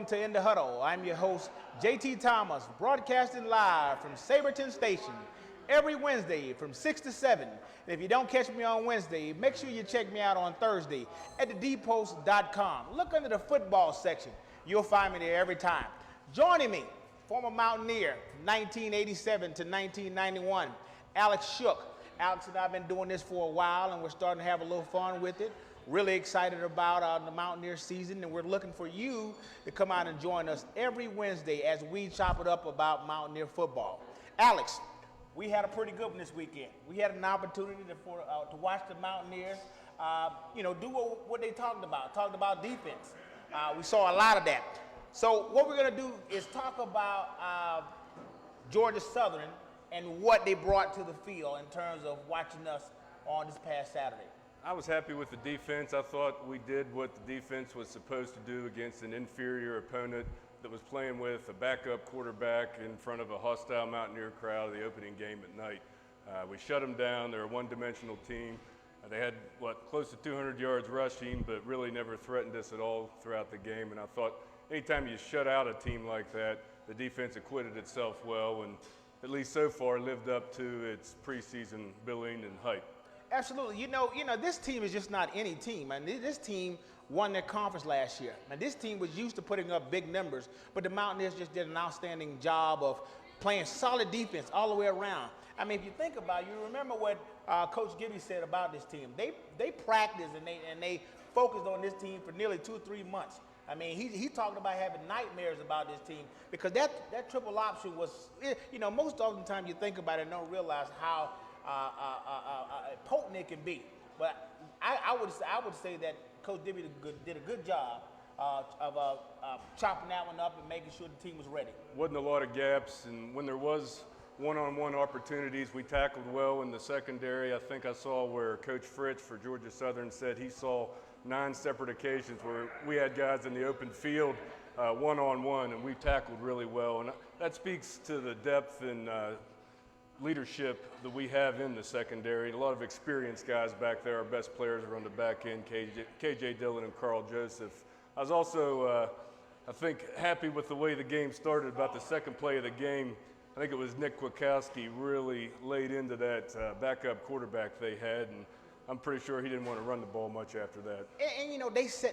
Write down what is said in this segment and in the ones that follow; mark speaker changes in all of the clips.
Speaker 1: to In the Huddle. I'm your host, JT Thomas, broadcasting live from Saberton Station every Wednesday from 6 to 7. And if you don't catch me on Wednesday, make sure you check me out on Thursday at thedpost.com. Look under the football section. You'll find me there every time. Joining me, former Mountaineer, 1987 to 1991, Alex Shook. Alex and I have been doing this for a while, and we're starting to have a little fun with it. Really excited about the Mountaineer season, and we're looking for you to come out and join us every Wednesday as we chop it up about Mountaineer football. Alex, we had a pretty good one this weekend. We had an opportunity to watch the Mountaineers, do what they talked about defense. We saw a lot of that. So what we're going to do is talk about Georgia Southern and what they brought to the field in terms of watching us on this past Saturday.
Speaker 2: I was happy with the defense. I thought we did what the defense was supposed to do against an inferior opponent that was playing with a backup quarterback in front of a hostile Mountaineer crowd the opening game at night. We shut them down. They're a one-dimensional team. They had, close to 200 yards rushing, but really never threatened us at all throughout the game. And I thought anytime you shut out a team like that, the defense acquitted itself well and at least so far lived up to its preseason billing and hype.
Speaker 1: Absolutely. You know, this team is just not any team. I mean, this team won their conference last year. And this team was used to putting up big numbers, but the Mountaineers just did an outstanding job of playing solid defense all the way around. I mean, if you think about it, you remember what Coach Gibby said about this team. They practiced and they focused on this team for nearly 2 or 3 months. I mean, he talked about having nightmares about this team because that triple option was, most of the time you think about it and don't realize how potent it can be. But I would say that Coach Gibby did a good job of chopping that one up and making sure the team was ready.
Speaker 2: Wasn't a lot of gaps, and when there was one-on-one opportunities, we tackled well in the secondary. I think I saw where Coach Fritz for Georgia Southern said he saw 9 separate occasions where we had guys in the open field one-on-one, and we tackled really well. And that speaks to the depth and leadership that we have in the secondary. A lot of experienced guys back there. Our best players are on the back end, KJ Dillon and Carl Joseph. I was also, I think, happy with the way the game started. About the second play of the game, I think it was Nick Kwiatkowski really laid into that backup quarterback they had, and I'm pretty sure he didn't want to run the ball much after that.
Speaker 1: And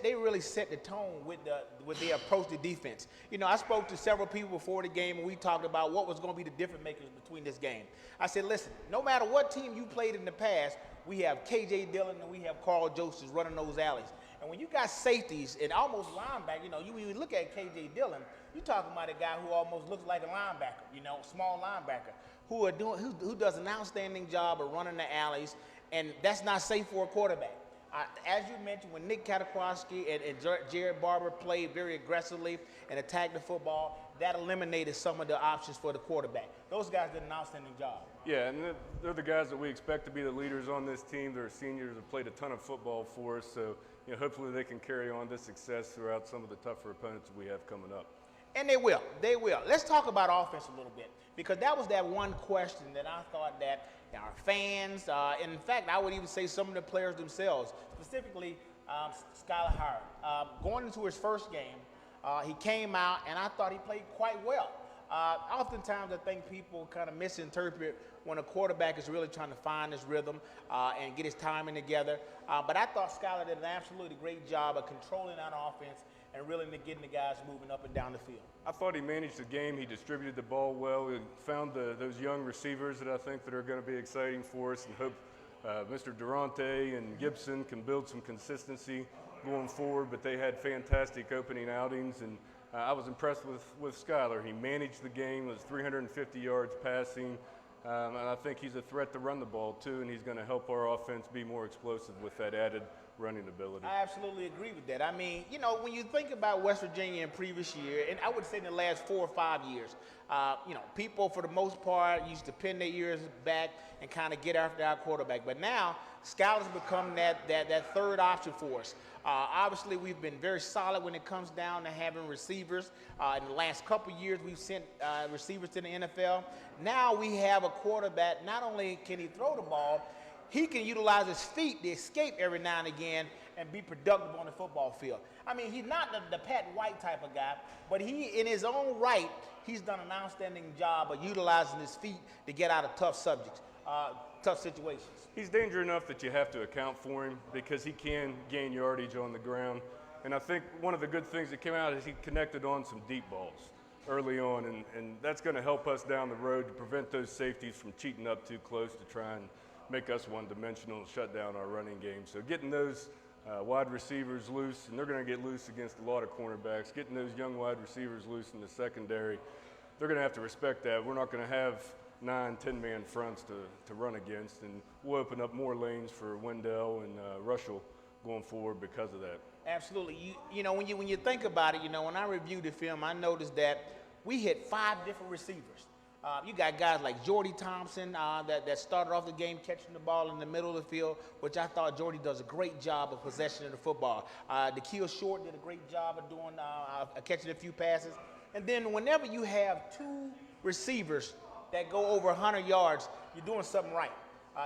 Speaker 1: they really set the tone with their approach to defense. I spoke to several people before the game, and we talked about what was going to be the difference makers between this game. I said, listen, no matter what team you played in the past, we have KJ Dillon and we have Carl Joseph running those alleys. And when you got safeties and almost linebacker, when you look at KJ Dillon, you're talking about a guy who almost looks like a linebacker, small linebacker, who does an outstanding job of running the alleys, and that's not safe for a quarterback. As you mentioned, when Nick Kwiatkowski and Jared Barber played very aggressively and attacked the football, that eliminated some of the options for the quarterback. Those guys did an outstanding job.
Speaker 2: Yeah, and they're the guys that we expect to be the leaders on this team. They're seniors that played a ton of football for us, so hopefully they can carry on this success throughout some of the tougher opponents that we have coming up.
Speaker 1: And they will. Let's talk about offense a little bit, because that was that one question that I thought that our fans, and in fact, I would even say some of the players themselves, specifically Skylar Howard, going into his first game, he came out and I thought he played quite well. Oftentimes, I think people kind of misinterpret when a quarterback is really trying to find his rhythm and get his timing together. But I thought Skylar did an absolutely great job of controlling that offense and really getting the guys moving up and down the field.
Speaker 2: I thought he managed the game. He distributed the ball well. He found those young receivers that I think that are going to be exciting for us, and hope Mr. Durante and Gibson can build some consistency going forward. But they had fantastic opening outings, and I was impressed with Skylar. He managed the game. It was 350 yards passing. And I think he's a threat to run the ball, too, and he's going to help our offense be more explosive with that added running ability.
Speaker 1: I absolutely agree with that. I mean, when you think about West Virginia in previous year, and I would say in the last 4 or 5 years, people for the most part used to pin their ears back and kind of get after our quarterback. But now, Skylar's become that third option for us. Obviously, we've been very solid when it comes down to having receivers. In the last couple of years, we've sent receivers to the NFL. Now we have a quarterback. Not only can he throw the ball, he can utilize his feet to escape every now and again and be productive on the football field. I mean, he's not the Pat White type of guy, but he, in his own right, he's done an outstanding job of utilizing his feet to get out of tough situations.
Speaker 2: He's dangerous enough that you have to account for him because he can gain yardage on the ground. And I think one of the good things that came out is he connected on some deep balls early on, and that's going to help us down the road to prevent those safeties from cheating up too close to try and make us one-dimensional and shut down our running game. So getting those wide receivers loose, and they're going to get loose against a lot of cornerbacks, getting those young wide receivers loose in the secondary, they're going to have to respect that. We're not going to have 9, 10-man fronts to run against, and we'll open up more lanes for Wendell and Russell going forward because of that.
Speaker 1: Absolutely. You know, when you think about it, you know, when I reviewed the film, I noticed that we hit 5 different receivers. You got guys like Jordy Thompson that started off the game catching the ball in the middle of the field, which I thought Jordy does a great job of possession of the football. Nikhil Short did a great job of doing catching a few passes. And then whenever you have 2 receivers that go over 100 yards, you're doing something right.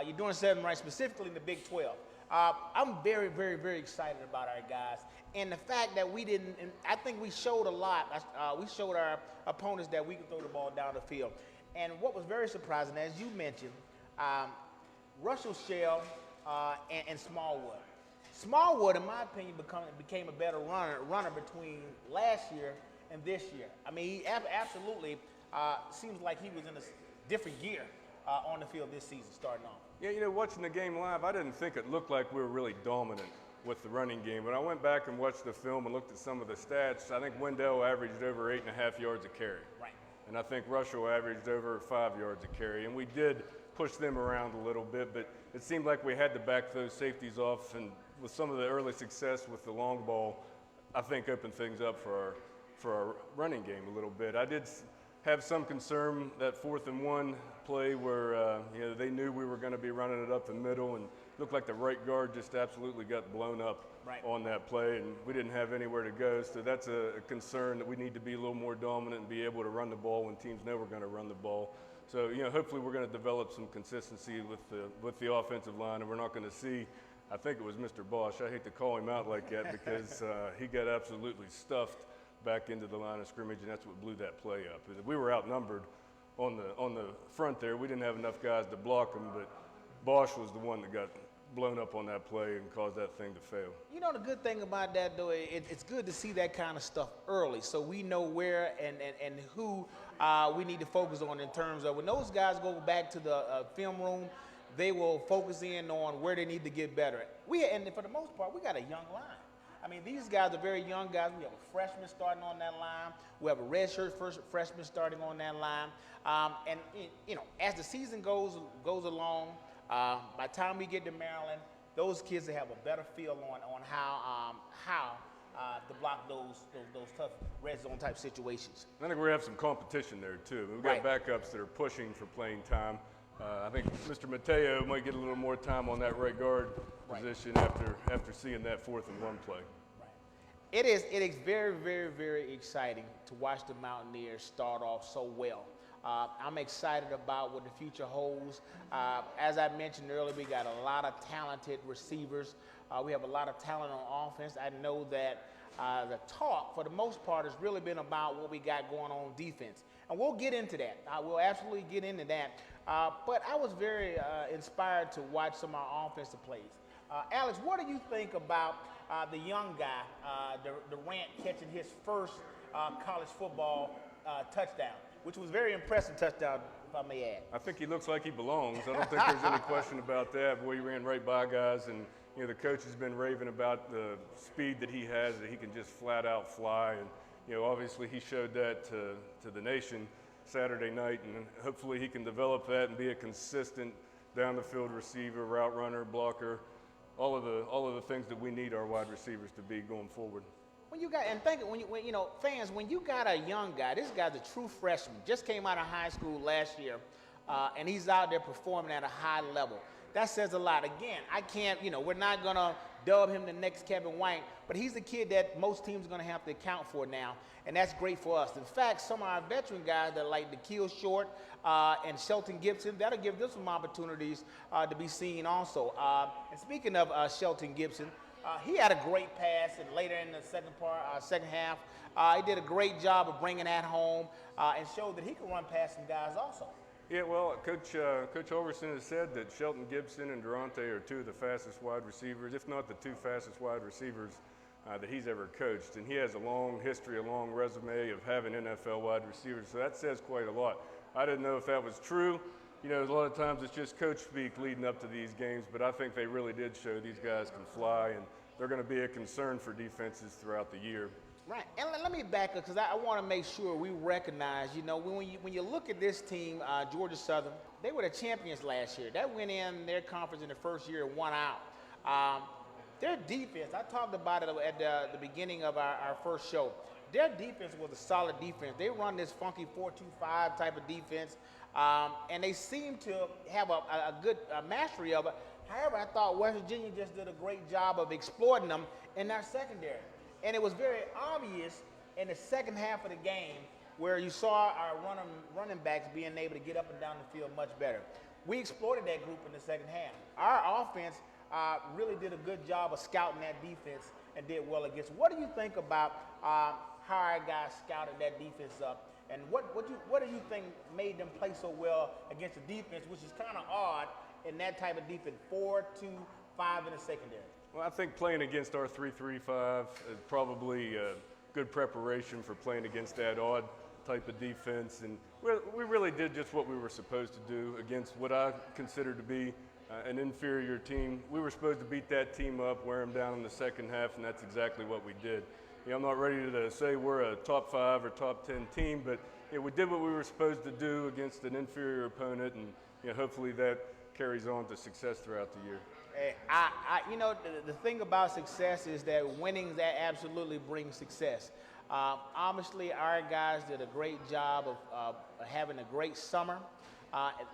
Speaker 1: You're doing something right, specifically in the Big 12. I'm very, very, very excited about our guys. And the fact that we didn't, and I think we showed a lot. We showed our opponents that we could throw the ball down the field. And what was very surprising, as you mentioned, Russell Shell and Smallwood. Smallwood, in my opinion, became a better runner between last year and this year. I mean, he absolutely seems like he was in a different gear on the field this season, starting off.
Speaker 2: Yeah, you know, watching the game live, I didn't think it looked like we were really dominant with the running game. When I went back and watched the film and looked at some of the stats, I think Wendell averaged over 8.5 yards a carry.
Speaker 1: Right.
Speaker 2: And I think Russell averaged over 5 yards a carry. And we did push them around a little bit, but it seemed like we had to back those safeties off. And with some of the early success with the long ball, I think opened things up for our running game a little bit. I did have some concern that 4th and 1 play where you know, they knew we were going to be running it up the middle, and looked like the right guard just absolutely got blown up on that play, and we didn't have anywhere to go. So that's a concern that we need to be a little more dominant and be able to run the ball when teams know we're going to run the ball. So, you know, hopefully we're going to develop some consistency with the offensive line, and we're not going to see, I think it was Mr. Bosch. I hate to call him out like that because he got absolutely stuffed back into the line of scrimmage, and that's what blew that play up. We were outnumbered on the front there. We didn't have enough guys to block him, but Bosch was the one that got blown up on that play and caused that thing to fail.
Speaker 1: You know, the good thing about that, though, it's good to see that kind of stuff early, so we know where and who we need to focus on in terms of when those guys go back to the film room, they will focus in on where they need to get better. And for the most part, we got a young line. I mean, these guys are very young guys. We have a freshman starting on that line. We have a redshirt freshman starting on that line. And you know, as the season goes along, by the time we get to Maryland, those kids will have a better feel on how to block those tough red zone type situations.
Speaker 2: I think we're going to have some competition there too. We've got backups that are pushing for playing time. I think Mr. Mateo might get a little more time on that right guard position after seeing that 4th and 1 play.
Speaker 1: It is very, very, very exciting to watch the Mountaineers start off so well. I'm excited about what the future holds. As I mentioned earlier, we got a lot of talented receivers. We have a lot of talent on offense. I know that the talk, for the most part, has really been about what we got going on defense. And we'll get into that. We'll absolutely get into that. But I was very inspired to watch some of our offensive plays. Alex, what do you think about the young guy, Durant, catching his first college football touchdown, which was a very impressive touchdown, if I may add?
Speaker 2: I think he looks like he belongs. I don't think there's any question about that. Boy, he ran right by guys, and you know, the coach has been raving about the speed that he has, that he can just flat out fly. And you know, obviously he showed that to the nation Saturday night, and hopefully he can develop that and be a consistent down the field receiver, route runner, blocker, all of the things that we need our wide receivers to be going forward.
Speaker 1: When you got, and think, when you know, fans, when you got a young guy, this guy's a true freshman, just came out of high school last year, and he's out there performing at a high level. That says a lot. Again, I can't, you know, we're not gonna dub him the next Kevin White, but he's the kid that most teams are going to have to account for now, and that's great for us. In fact, some of our veteran guys that like Nikhil Short and Shelton Gibson, that'll give them some opportunities to be seen also. And speaking of Shelton Gibson, he had a great pass and later in the second half. He did a great job of bringing that home and showed that he can run past some guys also.
Speaker 2: Yeah, well, Coach Overson has said that Shelton Gibson and Durante are two of the fastest wide receivers, if not the two fastest wide receivers that he's ever coached. And he has a long history, a long resume of having NFL wide receivers, so that says quite a lot. I didn't know if that was true. You know, a lot of times it's just coach speak leading up to these games, but I think they really did show these guys can fly, and they're going to be a concern for defenses throughout the year.
Speaker 1: Right, and let me back up because I want to make sure we recognize, you know, when you look at this team, Georgia Southern, they were the champions last year. That went in their conference in the first year and won out. Their defense, I talked about it at the beginning of our first show. Their defense was a solid defense. They run this funky 4-2-5 type of defense, and they seem to have a good mastery of it. However, I thought West Virginia just did a great job of exploiting them in their secondary. And it was very obvious in the second half of the game where you saw our running backs being able to get up and down the field much better. We exploited that group in the second half. Our offense really did a good job of scouting that defense and did well against. What do you think about how our guys scouted that defense up? And what do you think made them play so well against a defense, which is kind of odd in that type of defense, 4-2-5 in the secondary?
Speaker 2: Well, I think playing against our 3-3-5 is probably good preparation for playing against that odd type of defense. And we really did just what we were supposed to do against what I consider to be an inferior team. We were supposed to beat that team up, wear them down in the second half, and that's exactly what we did. You know, I'm not ready to say we're a top 5 or top 10 team, but we did what we were supposed to do against an inferior opponent, and hopefully that carries on to success throughout the year.
Speaker 1: You know, the thing about success is that winnings that absolutely brings success. Obviously, our guys did a great job of having a great summer.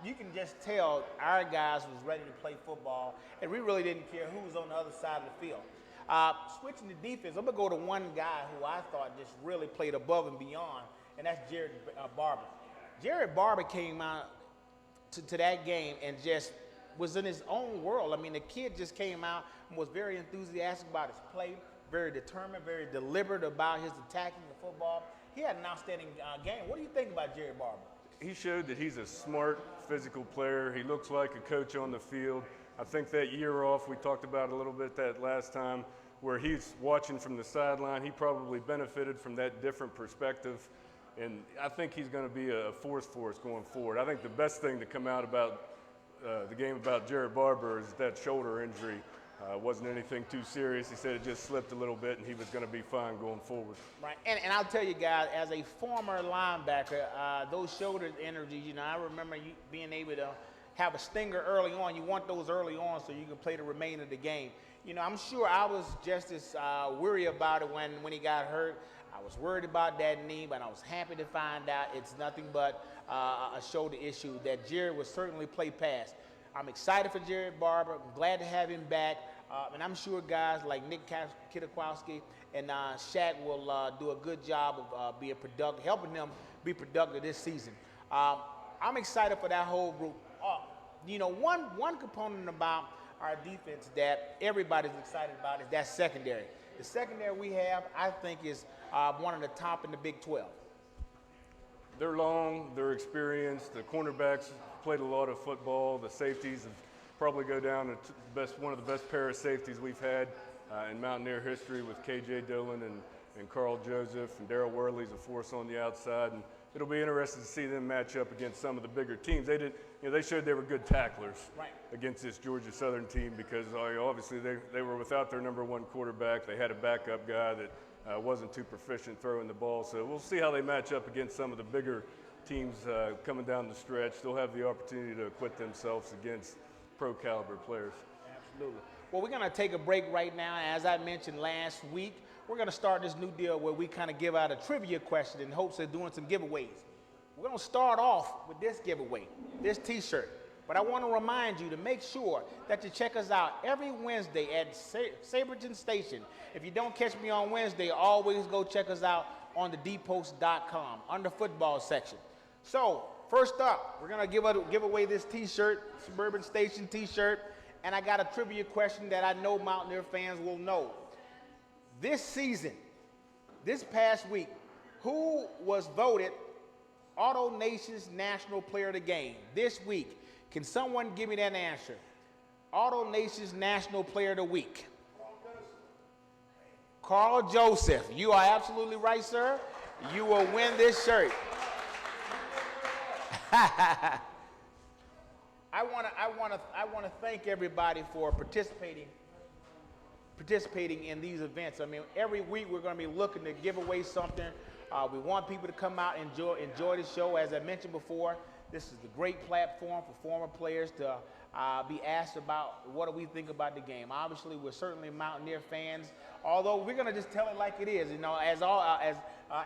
Speaker 1: You can just tell our guys was ready to play football, and we really didn't care who was on the other side of the field. Switching to defense, I'm going to go to one guy who I thought just really played above and beyond, and that's Jared Barber. Jared Barber came out to that game and just was in his own world. I mean, the kid just came out and was very enthusiastic about his play, very determined, very deliberate about his attacking the football. He had an outstanding game. What do you think about Jared Barber?
Speaker 2: He showed that he's a smart, physical player. He looks like a coach on the field. I think that year off, we talked about a little bit that last time, where he's watching from the sideline. He probably benefited from that different perspective. And I think he's going to be a force for us going forward. I think the best thing to come out about the game about Jared Barber is that shoulder injury. Wasn't anything too serious. He said it just slipped a little bit, and he was going to be fine going forward.
Speaker 1: Right, and I'll tell you guys, as a former linebacker, those shoulder injuries, you know, I remember you being able to have a stinger early on. You want those early on so you can play the remainder of the game. You know, I'm sure I was just as worried about it when he got hurt. I was worried about that knee, but I was happy to find out it's nothing but a shoulder issue that Jared will certainly play past. I'm excited for Jared Barber. I'm glad to have him back. And I'm sure guys like Nick Kidakowski and Shaq will do a good job of being productive, helping them be productive this season. I'm excited for that whole group. You know, one component about our defense that everybody's excited about is that secondary. The secondary we have, I think, is one of the top in the Big 12.
Speaker 2: They're long, they're experienced. The cornerbacks played a lot of football. The safeties have probably go down to one of the best pair of safeties we've had in Mountaineer history with K.J. Dillon and Carl Joseph, and Darrell Worley's a force on the outside. And it'll be interesting to see them match up against some of the bigger teams. They showed they were good tacklers against this Georgia Southern team because obviously they were without their number one quarterback. They had a backup guy that wasn't too proficient throwing the ball. So we'll see how they match up against some of the bigger teams coming down the stretch. They'll have the opportunity to acquit themselves against pro caliber players.
Speaker 1: Absolutely. Well, we're going to take a break right now. As I mentioned last week, we're going to start this new deal where we kind of give out a trivia question in hopes of doing some giveaways. We're going to start off with this giveaway, this T-shirt. But I want to remind you to make sure that you check us out every Wednesday at Saberton Station. If you don't catch me on Wednesday, always go check us out on the dpost.com under football section. So first up, we're going to give away this T-shirt, Suburban Station T-shirt, and I got a trivia question that I know Mountaineer fans will know. This season, this past week, who was voted Auto Nation's National Player of the Game this week? Can someone give me that answer? Auto Nation's National Player of the Week. Carl Joseph. You are absolutely right, sir. You will win this shirt. I want to thank everybody for participating in these events. I mean, every week we're going to be looking to give away something. We want people to come out and enjoy the show. As I mentioned before, this is a great platform for former players to be asked about what do we think about the game. Obviously, we're certainly Mountaineer fans, although we're going to just tell it like it is. You know, as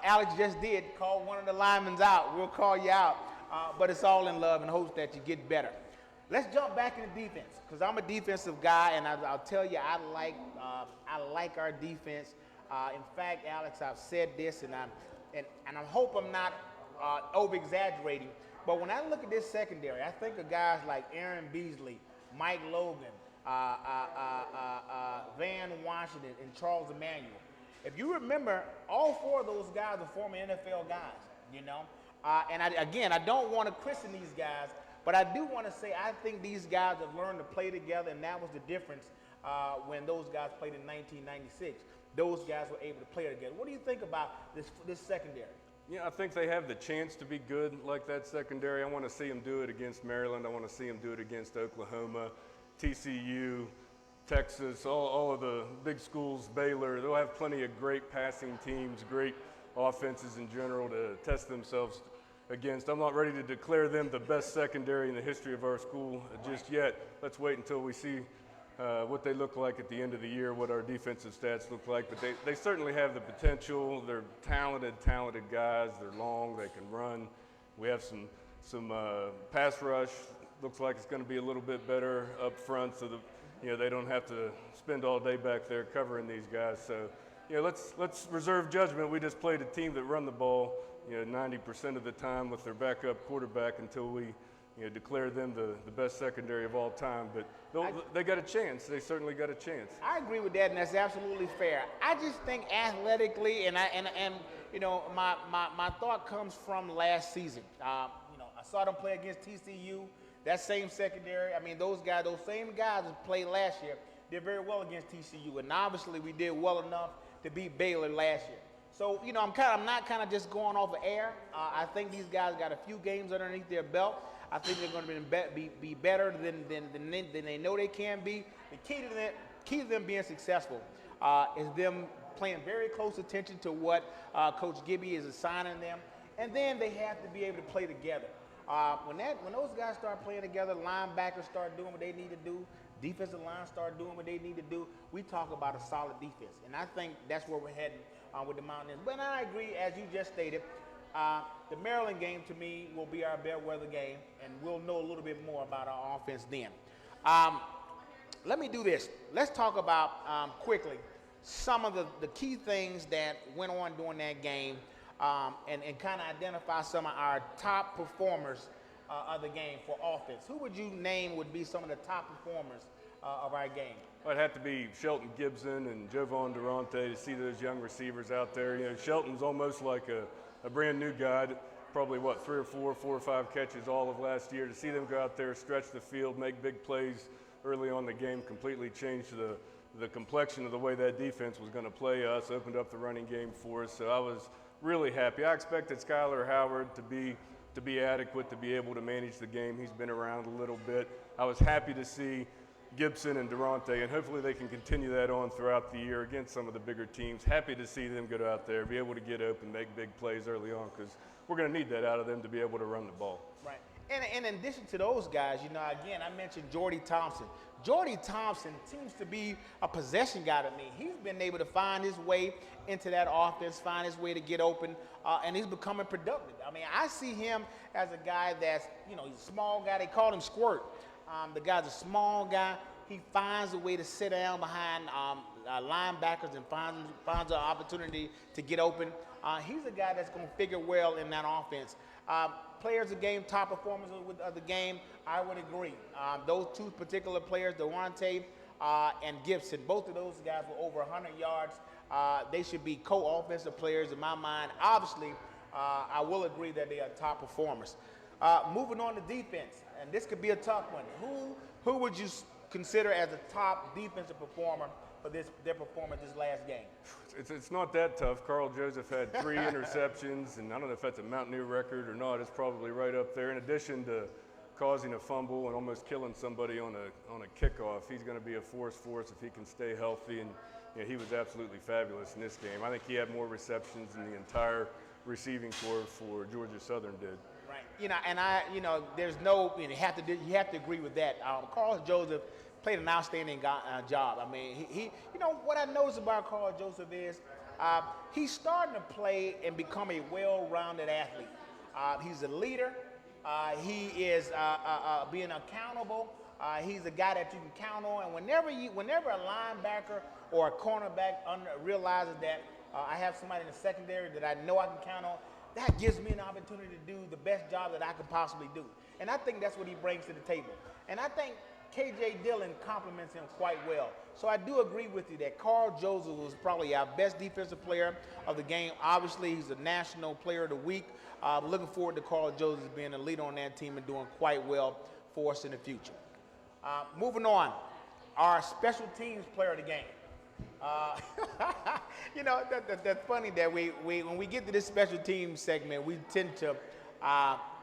Speaker 1: Alex just did, call one of the linemen out. We'll call you out, but it's all in love and hopes that you get better. Let's jump back into defense, because I'm a defensive guy, and I'll tell you, I like our defense. In fact, Alex, I've said this, and I hope I'm not over-exaggerating, but when I look at this secondary, I think of guys like Aaron Beasley, Mike Logan, Van Washington, and Charles Emmanuel. If you remember, all four of those guys are former NFL guys, you know. And I don't want to christen these guys, but I do want to say I think these guys have learned to play together, and that was the difference when those guys played in 1996. Those guys were able to play together. What do you think about this secondary?
Speaker 2: Yeah, I think they have the chance to be good like that secondary. I want to see them do it against Maryland. I want to see them do it against Oklahoma, TCU, Texas, all of the big schools, Baylor. They'll have plenty of great passing teams, great offenses in general to test themselves against. I'm not ready to declare them the best secondary in the history of our school just yet. Let's wait until we see what they look like at the end of the year, what our defensive stats look like. But they certainly have the potential. They're talented guys. They're long. They can run. We have some pass rush. Looks like it's going to be a little bit better up front, so they don't have to spend all day back there covering these guys. So let's reserve judgment. We just played a team that run the ball 90% of the time with their backup quarterback until we declare them the best secondary of all time. But they got a chance. They certainly got a chance.
Speaker 1: I agree with that, and that's absolutely fair. I just think athletically, and my thought comes from last season. I saw them play against TCU. That same secondary. I mean, those same guys that played last year, did very well against TCU, and obviously we did well enough to beat Baylor last year. So I'm not just going off of air. I think these guys got a few games underneath their belt. I think they're going to be better than they know they can be. The key to them being successful is them paying very close attention to what Coach Gibby is assigning them, and then they have to be able to play together. When those guys start playing together, linebackers start doing what they need to do, defensive line start doing what they need to do, we talk about a solid defense. And I think that's where we're heading with the Mountaineers. But I agree, as you just stated, the Maryland game to me will be our bellwether game, and we'll know a little bit more about our offense then. Let me do this. Let's talk about quickly some of the key things that went on during that game, and kind of identify some of our top performers of the game for offense. Who would you name would be some of the top performers of our game?
Speaker 2: Well, it'd have to be Shelton Gibson and Jovan Durante to see those young receivers out there. Shelton's almost like a brand new guy, probably 3 or 4 or 5 catches all of last year. To see them go out there, stretch the field, make big plays early on in the game, completely changed the complexion of the way that defense was going to play us, opened up the running game for us. So I was really happy. I expected Skylar Howard to be adequate, to be able to manage the game. He's been around a little bit. I was happy to see Gibson and Durante, and hopefully they can continue that on throughout the year against some of the bigger teams. Happy to see them go out there, be able to get open, make big plays early on, because we're going to need that out of them to be able to run the ball.
Speaker 1: Right. And in addition to those guys, you know, again, I mentioned Jordy Thompson. Jordy Thompson seems to be a possession guy to me. He's been able to find his way into that offense, find his way to get open, and he's becoming productive. I mean, I see him as a guy that's, you know, he's a small guy. They call him Squirt. The guy's a small guy. He finds a way to sit down behind linebackers and finds an opportunity to get open. He's a guy that's going to figure well in that offense. Players of the game, top performers of the game, I would agree. Those two particular players, Devontae and Gibson, both of those guys were over 100 yards. They should be co-offensive players in my mind. Obviously, I will agree that they are top performers. Moving on to defense, and this could be a tough one. Who would you consider as a top defensive performer for their performance this last game?
Speaker 2: It's not that tough. Carl Joseph had 3 interceptions, and I don't know if that's a Mountaineer record or not. It's probably right up there. In addition to causing a fumble and almost killing somebody on a kickoff, he's going to be a force for us if he can stay healthy. And you know, he was absolutely fabulous in this game. I think he had more receptions than the entire receiving corps for Georgia Southern did.
Speaker 1: Right. You know, there's no, you have to agree with that. Carl Joseph played an outstanding job. I mean, he you know, what I noticed about Carl Joseph is he's starting to play and become a well-rounded athlete. He's a leader. He is being accountable. He's a guy that you can count on. And whenever a linebacker or a cornerback realizes that I have somebody in the secondary that I know I can count on, that gives me an opportunity to do the best job that I could possibly do. And I think that's what he brings to the table. And I think K.J. Dillon compliments him quite well. So I do agree with you that Carl Joseph was probably our best defensive player of the game. Obviously, he's a National Player of the Week. Looking forward to Carl Joseph being a leader on that team and doing quite well for us in the future. Moving on, our special teams player of the game. You know, that's funny that when we get to this special teams segment, we tend to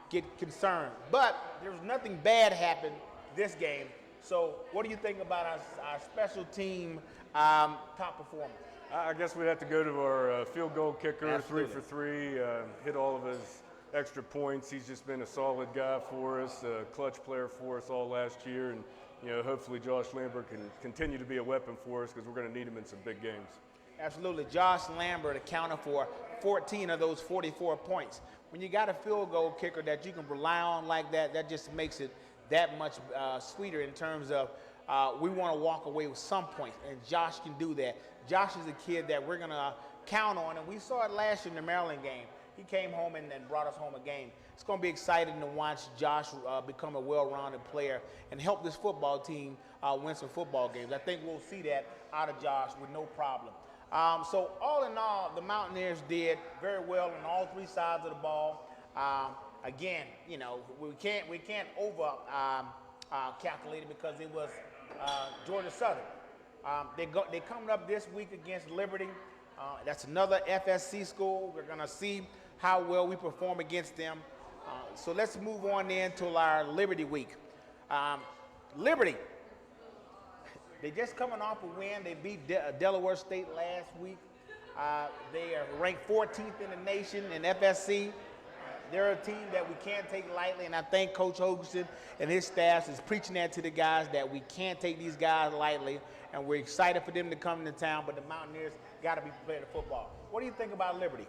Speaker 1: get concerned. But there was nothing bad happened this game. So what do you think about our special team top performer?
Speaker 2: I guess we'd have to go to our field goal kicker,
Speaker 1: Absolutely.
Speaker 2: 3 for 3, hit all of his extra points. He's just been a solid guy for us, a clutch player for us all last year. And, you know, hopefully Josh Lambert can continue to be a weapon for us because we're going to need him in some big games.
Speaker 1: Absolutely. Josh Lambert accounted for 14 of those 44 points. When you got a field goal kicker that you can rely on like that, that just makes it that much sweeter in terms of we want to walk away with some points, and Josh can do that. Josh is a kid that we're going to count on, and we saw it last year in the Maryland game. He came home and brought us home a game. It's going to be exciting to watch Josh become a well-rounded player and help this football team win some football games. I think we'll see that out of Josh with no problem. So all in all, the Mountaineers did very well on all 3 sides of the ball. Again, you know, we can't over calculate it because it was Georgia Southern. They're coming up this week against Liberty. That's another FSC school. We're going to see how well we perform against them. So let's move on then to our Liberty week. Liberty, they just coming off a win. They beat Delaware State last week. They are ranked 14th in the nation in FSC. They're a team that we can't take lightly, and I think Coach Hogerson and his staff is preaching that to the guys that we can't take these guys lightly, and we're excited for them to come into town, but the Mountaineers got to be prepared for football. What do you think about Liberty?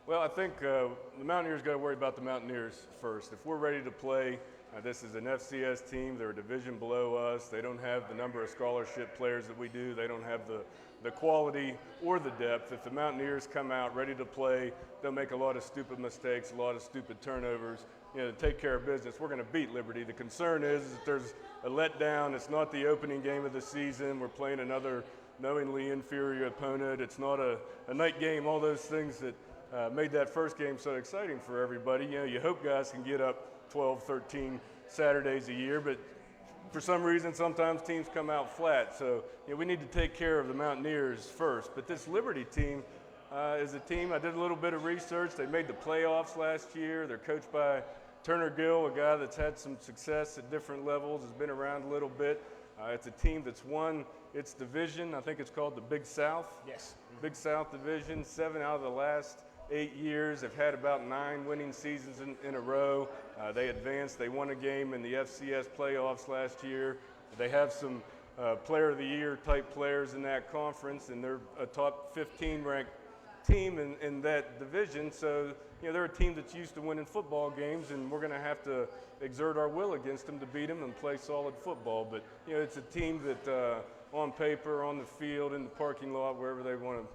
Speaker 2: Well, I think the Mountaineers got to worry about the Mountaineers first. If we're ready to play, this is an FCS team. They're a division below us. They don't have the number of scholarship players that we do. They don't have the quality or the depth. If the Mountaineers come out ready to play, they'll make a lot of stupid mistakes, a lot of stupid turnovers. You know, to take care of business, we're going to beat Liberty. The concern is that there's a letdown. It's not the opening game of the season. We're playing another knowingly inferior opponent. It's not a night game, all those things that made that first game so exciting for everybody. You know, you hope guys can get up 12, 13 Saturdays a year, but for some reason, sometimes teams come out flat. So, you know, we need to take care of the Mountaineers first. But this Liberty team is a team, I did a little bit of research. They made the playoffs last year. They're coached by Turner Gill, a guy that's had some success at different levels, has been around a little bit. It's a team that's won its division. I think it's called the Big South.
Speaker 1: Yes.
Speaker 2: Big South Division, 7 out of the last 8 years. They've had about 9 winning seasons in a row. They advanced. They won a game in the FCS playoffs last year. They have some Player of the Year type players in that conference, and they're a top 15 ranked team in that division. So, they're a team that's used to winning football games, and we're going to have to exert our will against them to beat them and play solid football. But, it's a team that on paper, on the field, in the parking lot, wherever they want to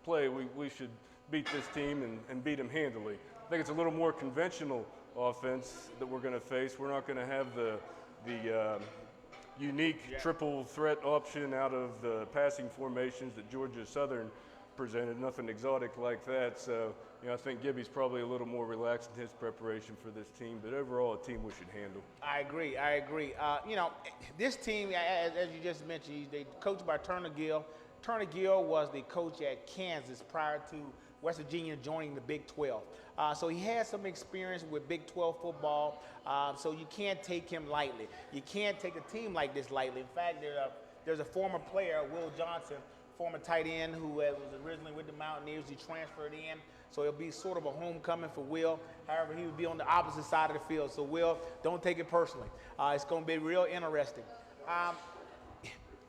Speaker 2: play, we should beat this team and beat them handily. I think it's a little more conventional offense that we're going to face. We're not going to have the unique triple threat option out of the passing formations that Georgia Southern presented, nothing exotic like that. So, I think Gibby's probably a little more relaxed in his preparation for this team, but overall, a team we should handle.
Speaker 1: I agree. This team, as you just mentioned, they coached by Turner Gill. Turner Gill was the coach at Kansas prior to West Virginia joining the Big 12. So he has some experience with Big 12 football, so you can't take him lightly. You can't take a team like this lightly. In fact, there's a former player, Will Johnson, former tight end, who was originally with the Mountaineers. He transferred in, so it'll be sort of a homecoming for Will. However, he would be on the opposite side of the field. So, Will, don't take it personally. It's going to be real interesting.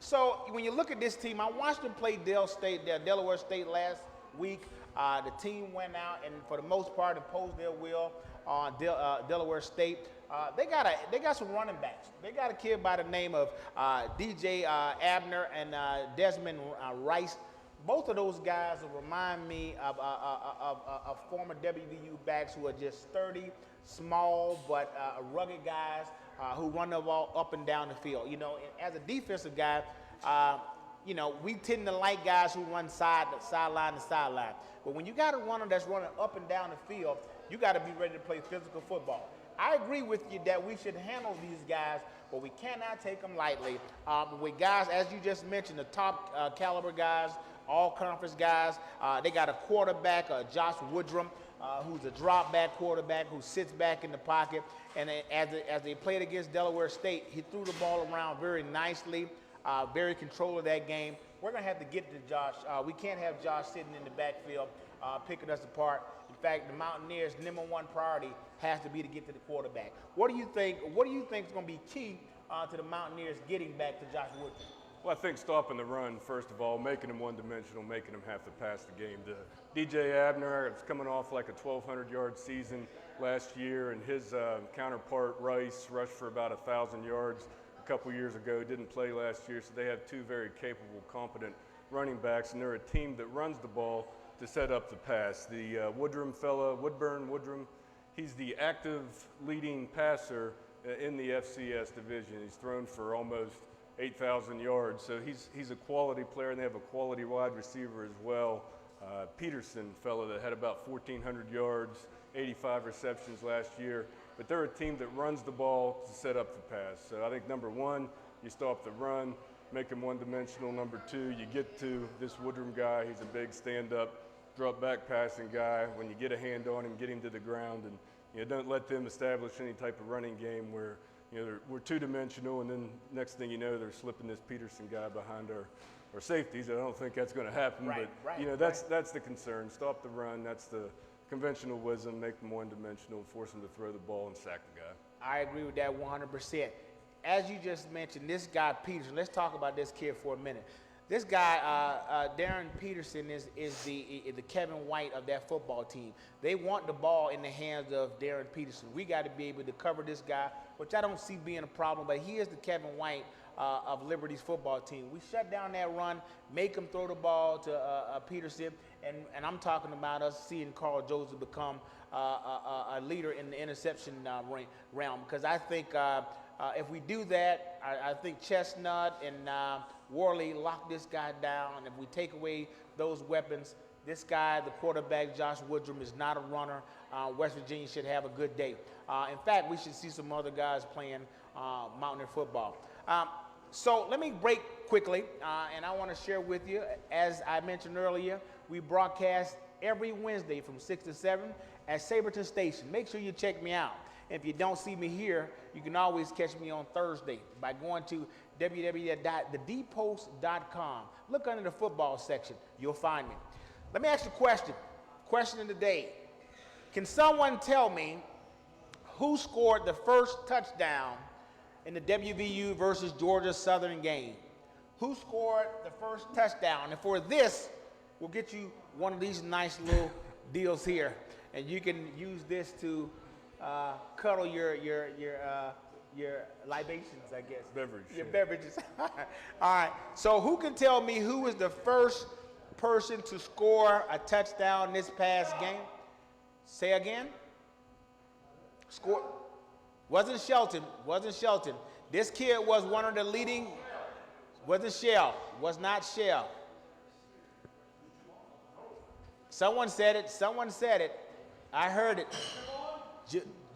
Speaker 1: So when you look at this team, I watched them play Delaware State last week. The team went out and, for the most part, imposed their will on Delaware State. They got some running backs. They got a kid by the name of DJ Abner and Desmond Rice. Both of those guys remind me of former WVU backs who are just sturdy, small, but rugged guys who run the ball up and down the field. As a defensive guy, we tend to like guys who run sideline to sideline. But when you got a runner that's running up and down the field, you got to be ready to play physical football. I agree with you that we should handle these guys, but we cannot take them lightly. With guys, as you just mentioned, the top caliber guys, all conference guys, they got a quarterback, Josh Woodrum, who's a drop back quarterback who sits back in the pocket. And as they played against Delaware State, he threw the ball around very nicely, very control of that game. We're going to have to get to Josh. We can't have Josh sitting in the backfield picking us apart. In fact, the Mountaineers' number one priority has to be to get to the quarterback. What do you think is going to be key to the Mountaineers getting back to Josh Woodrum?
Speaker 2: Well, I think stopping the run, first of all, making them one-dimensional, making them have to pass the game. DJ Abner is coming off like a 1,200-yard season last year, and his counterpart, Rice, rushed for about 1,000 yards a couple years ago, didn't play last year, so they have two very capable, competent running backs, and they're a team that runs the ball to set up the pass. The Woodrum, he's the active leading passer in the FCS division. He's thrown for almost 8,000 yards, so he's a quality player, and they have a quality wide receiver as well. Peterson fellow that had about 1,400 yards, 85 receptions last year. But they're a team that runs the ball to set up the pass. So I think number one, you stop the run, make him one-dimensional. Number two, you get to this Woodrum guy. He's a big stand-up, drop-back passing guy. When you get a hand on him, get him to the ground, and don't let them establish any type of running game where we're two-dimensional, and then next thing you know, they're slipping this Peterson guy behind our safeties. I don't think that's going to happen, that's the concern. Stop the run. That's the conventional wisdom. Make them one-dimensional, force them to throw the ball and sack the guy.
Speaker 1: I agree with that 100%. As you just mentioned, this guy Peterson. Let's talk about this kid for a minute. This guy, Darren Peterson, is the Kevin White of that football team. They want the ball in the hands of Darren Peterson. We got to be able to cover this guy, which I don't see being a problem, but he is the Kevin White of Liberty's football team. We shut down that run, make him throw the ball to Peterson, and I'm talking about us seeing Carl Joseph become a leader in the interception realm, because I think if we do that, I think Chestnut and Worley lock this guy down. If we take away those weapons, this guy, the quarterback, Josh Woodrum, is not a runner. West Virginia should have a good day. In fact, we should see some other guys playing Mountaineer football. So let me break quickly, and I want to share with you, as I mentioned earlier, we broadcast every Wednesday from 6 to 7 at Saberton Station. Make sure you check me out. If you don't see me here, you can always catch me on Thursday by going to www.thedpost.com. Look under the football section. You'll find me. Let me ask you a question. Question of the day. Can someone tell me who scored the first touchdown in the WVU versus Georgia Southern game? Who scored the first touchdown? And for this, we'll get you one of these nice little deals here, and you can use this to cuddle your libations, I guess.
Speaker 2: Beverage.
Speaker 1: Your beverages. All right. So who can tell me who was the first person to score a touchdown this past game? Say again. Score. Wasn't Shelton. This kid was one of the leading. Wasn't Shell. Was not Shell. Someone said it. I heard it.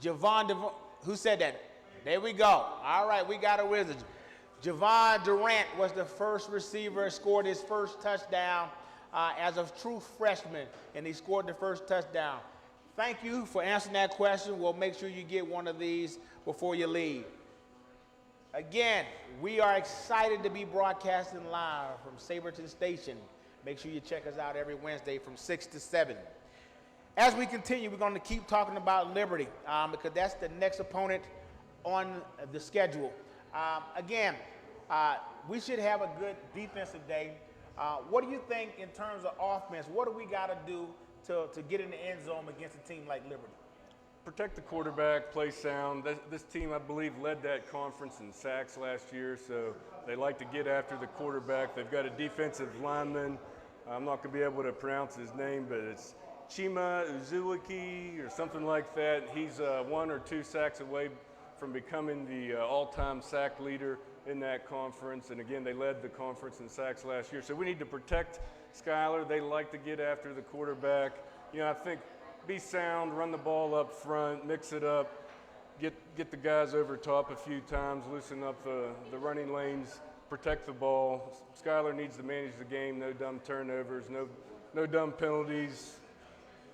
Speaker 1: Javon Devon. Who said that? There we go. All right, we got a wizard. Javon Durant was the first receiver, scored his first touchdown as a true freshman, and he scored the first touchdown. Thank you for answering that question. We'll make sure you get one of these before you leave. Again, we are excited to be broadcasting live from Saberton Station. Make sure you check us out every Wednesday from 6 to 7. As we continue, we're going to keep talking about Liberty because that's the next opponent on the schedule. We should have a good defensive day. What do you think in terms of offense? What do we got to do to get in the end zone against a team like Liberty?
Speaker 2: Protect the quarterback, play sound. This team, I believe, led that conference in sacks last year, so they like to get after the quarterback. They've got a defensive lineman. I'm not going to be able to pronounce his name, but it's Chima Uzuaki or something like that. He's 1 or 2 sacks away from becoming the all-time sack leader in that conference. And again, they led the conference in sacks last year. So we need to protect Skylar. They like to get after the quarterback. I think be sound, run the ball up front, mix it up, get the guys over top a few times, loosen up the running lanes, protect the ball. Skylar needs to manage the game, no dumb turnovers, no dumb penalties.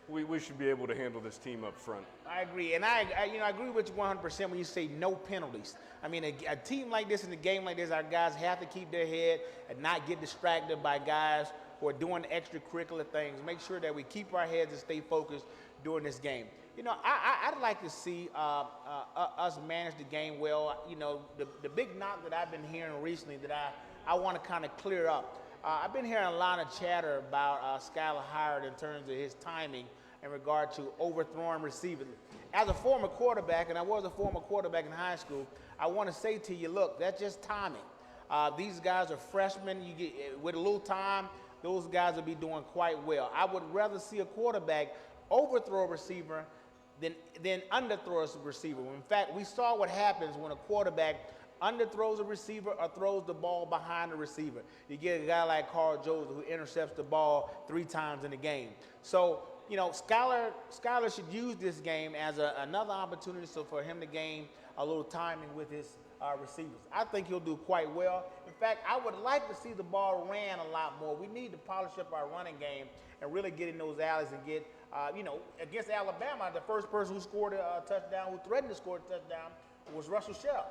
Speaker 2: We should be able to handle this team up front.
Speaker 1: I agree, and I agree with you 100% when you say no penalties. I mean, a team like this in a game like this, our guys have to keep their head and not get distracted by guys who are doing extracurricular things. Make sure that we keep our heads and stay focused during this game. I'd like to see us manage the game well. The big knock that I've been hearing recently that I want to kind of clear up. I've been hearing a lot of chatter about Skylar Howard in terms of his timing in regard to overthrowing receivers. As a former quarterback, and I was a former quarterback in high school, I want to say to you, look, that's just timing. These guys are freshmen. With a little time, those guys will be doing quite well. I would rather see a quarterback overthrow a receiver than underthrow a receiver. In fact, we saw what happens when a quarterback underthrows a receiver or throws the ball behind the receiver. You get a guy like Carl Joseph who intercepts the ball 3 times in a game. So, Skylar should use this game as another opportunity for him to gain a little timing with his receivers. I think he'll do quite well. In fact, I would like to see the ball ran a lot more. We need to polish up our running game and really get in those alleys and get, against Alabama, the first person who scored a touchdown, who threatened to score a touchdown, was Russell Shell.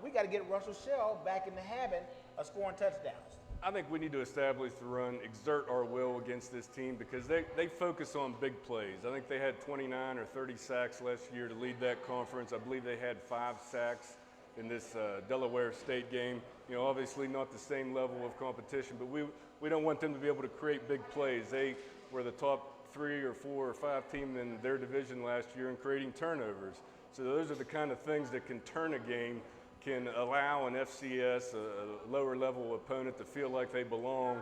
Speaker 1: We got to get Russell Shell back in the habit of scoring touchdowns.
Speaker 2: I think we need to establish the run, exert our will against this team because they focus on big plays. I think they had 29 or 30 sacks last year to lead that conference. I believe they had 5 sacks in this Delaware State game. Obviously not the same level of competition, but we don't want them to be able to create big plays. They were the top 3 or 4 or 5 team in their division last year in creating turnovers. So those are the kind of things that can turn a game, can allow an FCS, a lower level opponent, to feel like they belong.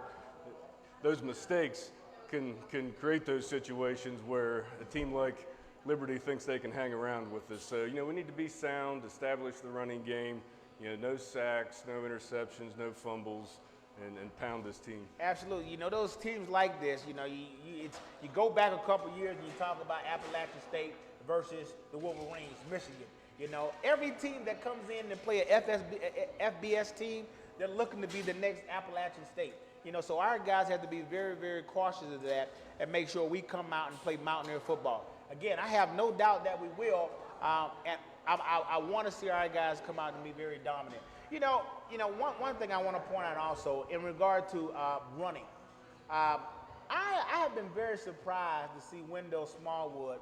Speaker 2: Those mistakes can create those situations where a team like Liberty thinks they can hang around with us. So, we need to be sound, establish the running game, no sacks, no interceptions, no fumbles, and pound this team.
Speaker 1: Absolutely. Those teams like this, you go back a couple years and you talk about Appalachian State versus the Wolverines, Michigan. Every team that comes in and play a FBS team, they're looking to be the next Appalachian State. So our guys have to be very, very cautious of that and make sure we come out and play Mountaineer football. Again, I have no doubt that we will, and I want to see our guys come out and be very dominant. One thing I want to point out also in regard to running. I have been very surprised to see Wendell Smallwood.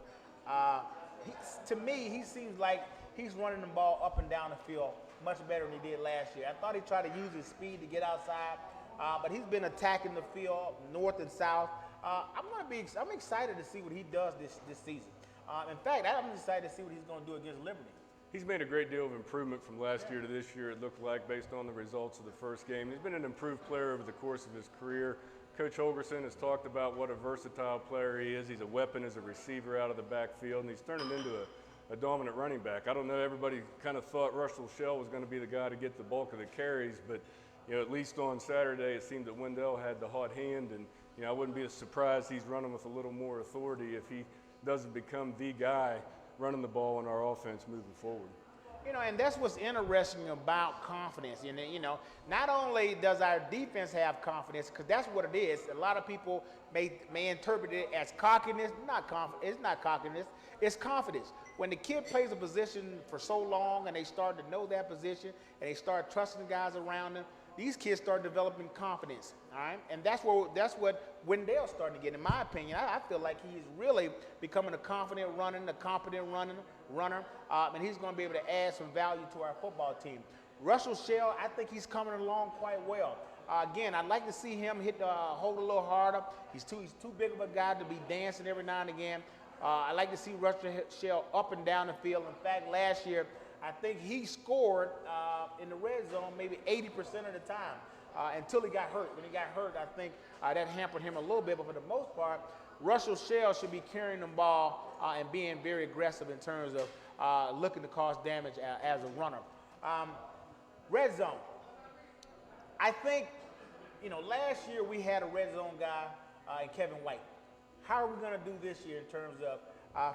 Speaker 1: To me, he seems like he's running the ball up and down the field much better than he did last year. I thought he tried to use his speed to get outside, but he's been attacking the field north and south. I'm excited to see what he does this season. In fact, I'm excited to see what he's going to do against Liberty.
Speaker 2: He's made a great deal of improvement from last year to this year, it looked like, based on the results of the first game. He's been an improved player over the course of his career. Coach Holgerson has talked about what a versatile player he is. He's a weapon as a receiver out of the backfield, and he's turned him into a dominant running back. I don't know, everybody kind of thought Russell Shell was going to be the guy to get the bulk of the carries, but at least on Saturday it seemed that Wendell had the hot hand, and I wouldn't be surprised he's running with a little more authority if he doesn't become the guy running the ball in our offense moving forward.
Speaker 1: And that's what's interesting about confidence. Not only does our defense have confidence, because that's what it is. A lot of people may interpret it as cockiness. It's not cockiness. It's confidence. When the kid plays a position for so long and they start to know that position and they start trusting the guys around them, these kids start developing confidence, all right? And that's what Wendell's starting to get, in my opinion. I feel like he's really becoming a confident runner, and he's going to be able to add some value to our football team. Russell Shell, I think he's coming along quite well. Again, I'd like to see him hold a little harder. He's too big of a guy to be dancing every now and again. I like to see Russell Shell up and down the field. In fact, last year, I think he scored in the red zone maybe 80% of the time until he got hurt. When he got hurt, I think that hampered him a little bit. But for the most part, Russell Shell should be carrying the ball and being very aggressive in terms of looking to cause damage as a runner. Red zone. I think, last year we had a red zone guy in Kevin White. How are we going to do this year in terms of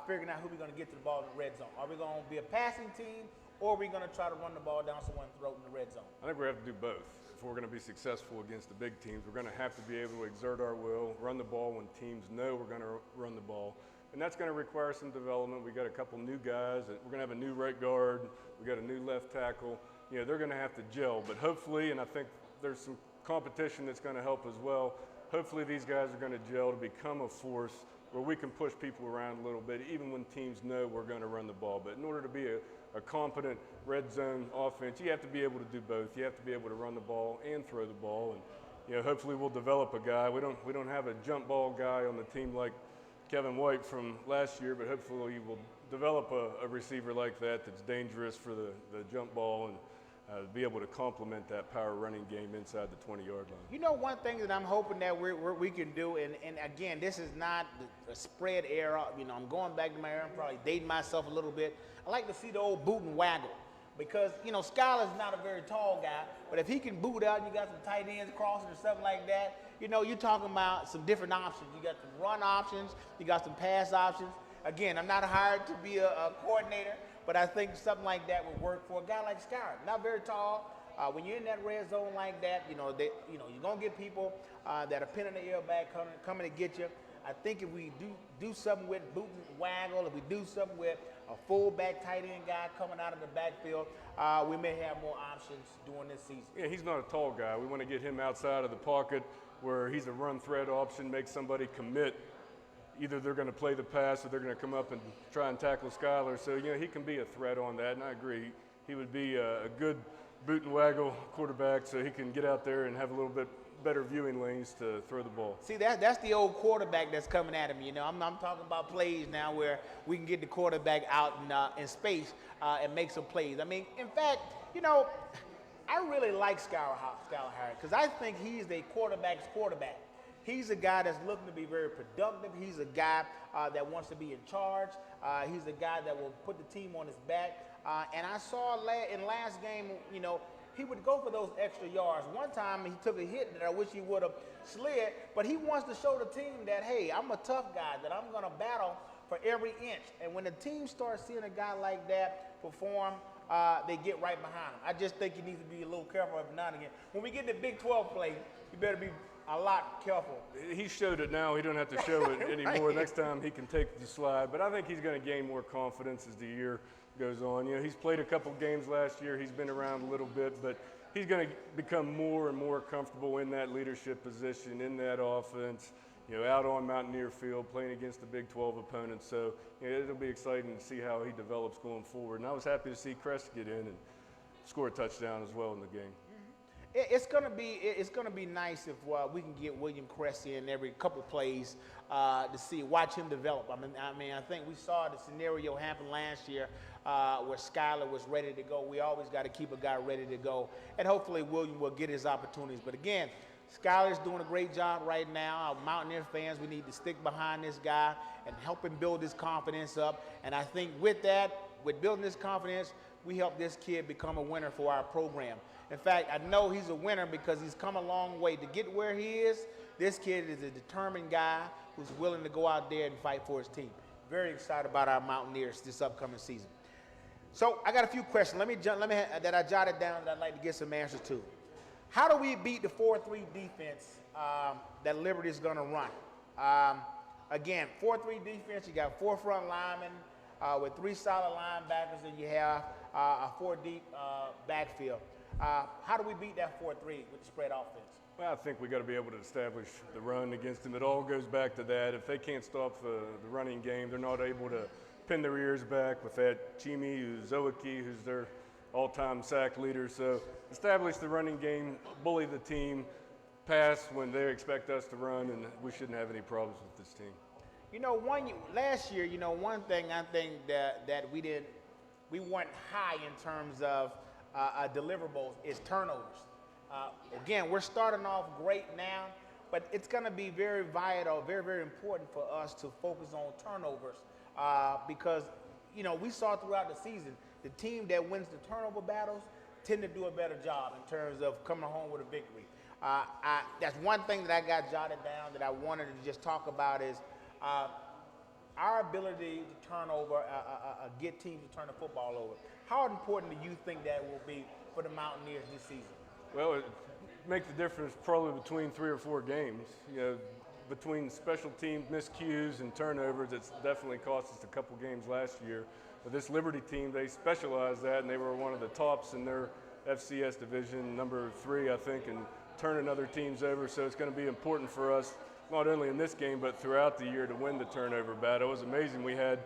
Speaker 1: figuring out who we're going to get to the ball in the red zone? Are we going to be a passing team, or are we going to try to run the ball down someone's throat in the red zone?
Speaker 2: I think we have to do both. If we're going to be successful against the big teams, we're going to have to be able to exert our will, run the ball when teams know we're going to run the ball. And that's going to require some development. We got a couple new guys. We're going to have a new right guard. We got a new left tackle. They're going to have to gel. But hopefully, and I think there's some competition that's going to help as well, hopefully these guys are going to gel to become a force where we can push people around a little bit, even when teams know we're going to run the ball. But in order to be a competent red zone offense, you have to be able to do both. You have to be able to run the ball and throw the ball. And hopefully we'll develop a guy. We don't have a jump ball guy on the team like Kevin White from last year, but hopefully we'll develop a receiver like that's dangerous for the jump ball and be able to complement that power running game inside the 20-yard line.
Speaker 1: One thing that I'm hoping that we can do, and again, this is not a spread era. I'm going back to my era. I'm probably dating myself a little bit. I like to see the old boot and waggle because, Skyler's not a very tall guy, but if he can boot out and you got some tight ends crossing or something like that, you're talking about some different options. You got some run options. You got some pass options. Again, I'm not hired to be a coordinator, but I think something like that would work for a guy like Skyler. Not very tall. When you're in that red zone like that, you're going to get people that are pinning the ear back coming to get you. I think if we do something with boot and waggle, if we do something with a fullback tight end guy coming out of the backfield, we may have more options during this season.
Speaker 2: Yeah, he's not a tall guy. We want to get him outside of the pocket where he's a run threat option, make somebody commit. Either they're going to play the pass or they're going to come up and try and tackle Skyler. So, he can be a threat on that, and I agree. He would be a good boot and waggle quarterback so he can get out there and have a little bit better viewing lanes to throw the ball.
Speaker 1: See, that's the old quarterback that's coming at him. I'm talking about plays now where we can get the quarterback out in space and make some plays. In fact, I really like Skyler Harris because I think he's a quarterback's quarterback. He's a guy that's looking to be very productive. He's a guy that wants to be in charge. He's a guy that will put the team on his back. And I saw in last game, he would go for those extra yards. One time he took a hit that I wish he would have slid, but he wants to show the team that, hey, I'm a tough guy, that I'm going to battle for every inch. And when the team starts seeing a guy like that perform, they get right behind him. I just think you need to be a little careful every now and again. When we get the Big 12 play, you better be a lot careful.
Speaker 2: He showed it now. He don't have to show it anymore. Right. Next time he can take the slide. But I think he's going to gain more confidence as the year goes on. He's played a couple games last year. He's been around a little bit, but he's going to become more and more comfortable in that leadership position, in that offense. out on Mountaineer Field playing against the Big 12 opponents. So it'll be exciting to see how he develops going forward. And I was happy to see Crest get in and score a touchdown as well in the game.
Speaker 1: It's gonna be nice if we can get William Crest in every couple plays to watch him develop. I mean, I think we saw the scenario happen last year where Skyler was ready to go. We always got to keep a guy ready to go, and hopefully William will get his opportunities. But again, Skyler's doing a great job right now. Our Mountaineer fans, we need to stick behind this guy and help him build his confidence up. And I think with that, with building his confidence, we help this kid become a winner for our program. In fact, I know he's a winner because he's come a long way to get where he is. This kid is a determined guy who's willing to go out there and fight for his team. Very excited about our Mountaineers this upcoming season. So I got a few questions. That I jotted down that I'd like to get some answers to. How do we beat the 4-3 defense that Liberty is going to run? Again, 4-3 defense, you got 4 front linemen with 3 solid linebackers, and you have a 4-deep backfield. How do we beat that 4-3 with the spread offense?
Speaker 2: Well, I think we got to be able to establish the run against them. It all goes back to that. If they can't stop the running game, they're not able to pin their ears back with that Chimi Uzoaki, who's their all-time sack leader. So establish the running game, bully the team, pass when they expect us to run, and we shouldn't have any problems with this team.
Speaker 1: Last year, one thing I think that we weren't high in terms of deliverables is turnovers. Again, we're starting off great now, but it's going to be very vital, very, very important for us to focus on turnovers because, we saw throughout the season, the team that wins the turnover battles tend to do a better job in terms of coming home with a victory. That's one thing that I got jotted down that I wanted to just talk about is our ability to turn over, get teams to turn the football over. How important do you think that will be for the Mountaineers this season?
Speaker 2: Well, it makes the difference probably between 3 or 4 games. Between special teams, miscues, and turnovers, it's definitely cost us a couple games last year. But this Liberty team, they specialize that, and they were one of the tops in their FCS division, number 3, I think, and turning other teams over. So it's going to be important for us, not only in this game, but throughout the year to win the turnover battle. It was amazing. We had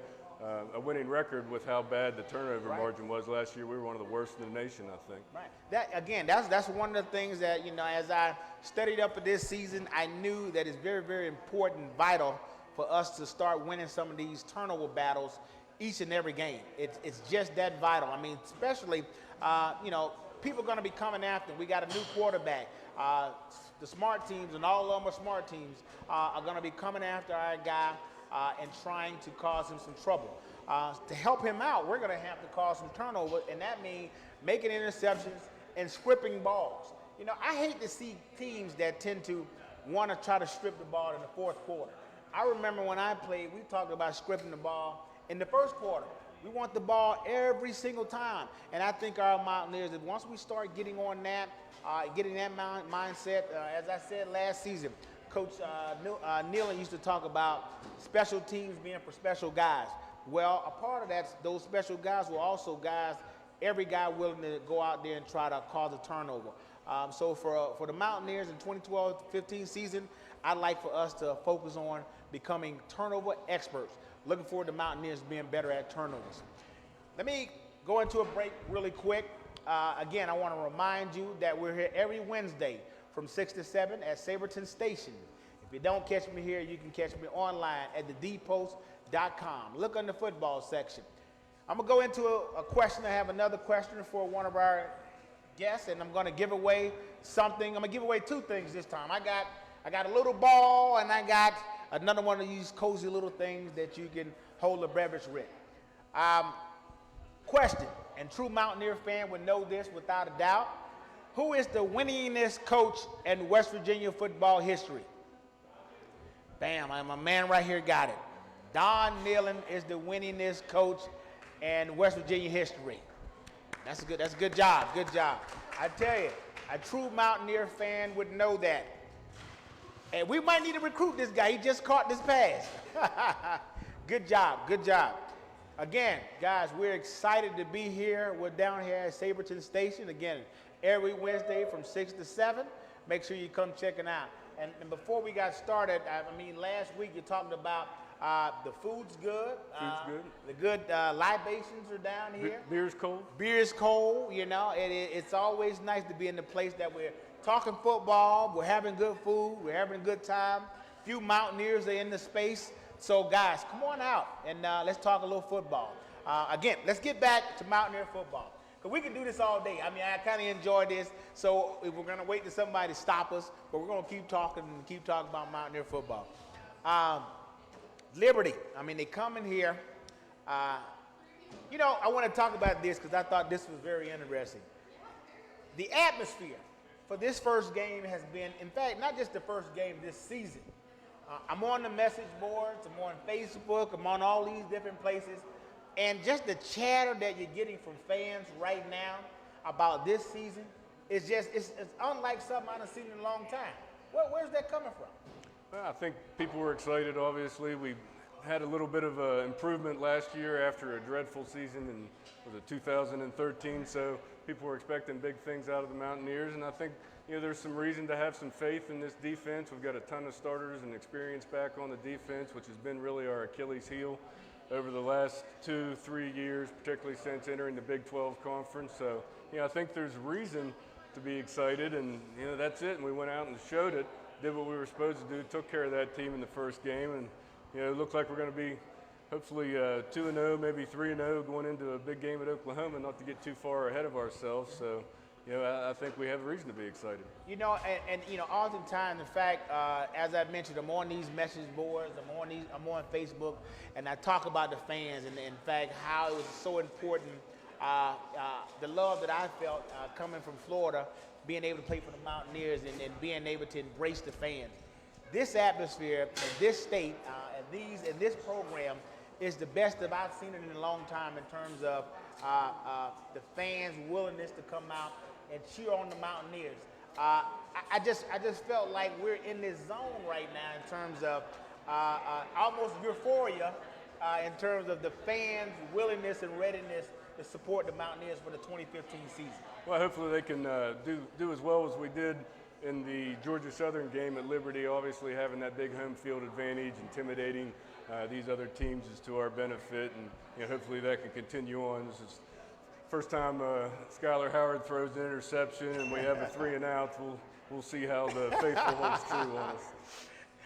Speaker 2: a winning record with how bad the turnover margin was last year. We were one of the worst in the nation, I think.
Speaker 1: Right. That's one of the things that, as I studied up for this season, I knew that it's very, very important, vital for us to start winning some of these turnover battles each and every game. It's just that vital. I mean, especially, people are going to be coming after. We got a new quarterback. The smart teams, and all of them are smart teams, are going to be coming after our guy and trying to cause him some trouble. To help him out, we're going to have to cause some turnover, and that means making interceptions and scripting balls. I hate to see teams that tend to want to try to strip the ball in the fourth quarter. I remember when I played, we talked about scripting the ball in the first quarter. We want the ball every single time, and I think our Mountaineers, if once we start getting on that, getting that mindset, as I said last season, Coach Nealon used to talk about special teams being for special guys. Well, a part of that, those special guys were also guys, every guy willing to go out there and try to cause a turnover. So for the Mountaineers in 2012-15 season, I'd like for us to focus on becoming turnover experts. Looking forward to Mountaineers being better at turnovers. Let me go into a break really quick. Again, I want to remind you that we're here every Wednesday from 6 to 7 at Saberton Station. If you don't catch me here, you can catch me online at thedpost.com. Look on the football section. I'm going to go into a question. I have another question for one of our guests, and I'm going to give away something. I'm going to give away 2 things this time. I got a little ball, and I got another one of these cozy little things that you can hold a beverage with. Question, and true Mountaineer fan would know this without a doubt. Who is the winningest coach in West Virginia football history? Bam, my man right here got it. Don Nealon is the winningest coach in West Virginia history. That's a good job, good job. I tell you, a true Mountaineer fan would know that. And we might need to recruit this guy. He just caught this pass. Good job, good job. Again, guys, we're excited to be here. We're down here at Saberton Station. Again, every Wednesday from 6 to 7. Make sure you come check it out. And before we got started, I mean, last week you talked about the food's good.
Speaker 2: Food's good.
Speaker 1: The good libations are down here.
Speaker 2: Beer's cold.
Speaker 1: Beer's cold, you know. It's always nice to be in the place that we're talking football, we're having good food, we're having a good time. Few Mountaineers are in the space. So, guys, come on out and let's talk a little football. Again, let's get back to Mountaineer football. Because we can do this all day. I mean, I kind of enjoy this. So we're going to wait till somebody to stop us, but we're going to keep talking about Mountaineer football. Liberty, I mean, they come in here. You know, I want to talk about this because I thought this was very interesting. The atmosphere for this first game has been, in fact, not just the first game this season. I'm on the message boards, I'm on Facebook, I'm on all these different places. And just the chatter that you're getting from fans right now about this season is just, it's unlike something I haven't seen in a long time. Where's that coming from?
Speaker 2: Well, I think people were excited, obviously. We had a little bit of improvement last year after a dreadful season in, was it 2013? So people were expecting big things out of the Mountaineers. And I think, you know, there's some reason to have some faith in this defense. We've got a ton of starters and experience back on the defense, which has been really our Achilles heel over the last 2-3 years, particularly since entering the Big 12 conference. So, you know, I think there's reason to be excited, and, you know, that's it. And we went out and showed it, did what we were supposed to do, took care of that team in the first game, and, you know, it looks like we're going to be hopefully 2-0, maybe 3-0 going into a big game at Oklahoma, not to get too far ahead of ourselves. So, you know, I think we have reason to be excited.
Speaker 1: You know, and you know, oftentimes, in fact, as I mentioned, I'm on these message boards, I'm on Facebook, and I talk about the fans, and in fact, how it was so important, the love that I felt coming from Florida, being able to play for the Mountaineers, and being able to embrace the fans. This atmosphere in this state, and this program, is the best that I've seen it in a long time in terms of the fans' willingness to come out and cheer on the Mountaineers. I just felt like we're in this zone right now in terms of almost euphoria in terms of the fans' willingness and readiness to support the Mountaineers for the 2015 season.
Speaker 2: Well, hopefully they can do as well as we did in the Georgia Southern game at Liberty. Obviously having that big home field advantage, intimidating these other teams is to our benefit, and, you know, hopefully that can continue on. This is first time Skylar Howard throws an interception and we have a 3-and-out. We'll see how the faithful holds true on us.